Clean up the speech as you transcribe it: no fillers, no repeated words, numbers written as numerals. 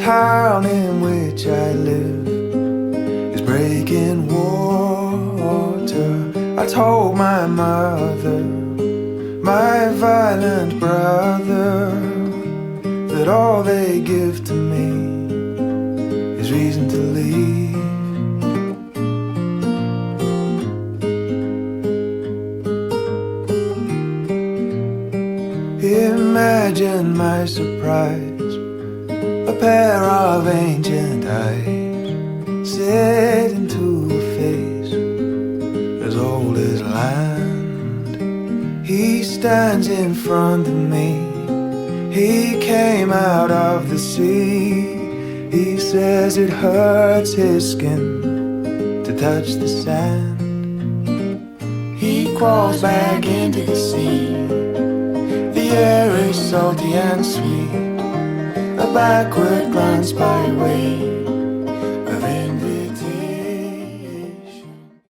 town in which I live is breaking water. I told my mother, my violent brother, that all they give to me is reason to leave. Imagine my surprise, a pair of ancient eyes set into a face as old as land. He stands in front of me, he came out of the sea. He says it hurts his skin to touch the sand. He crawls back into the sea. The air is salty and sweet, a backward glance by way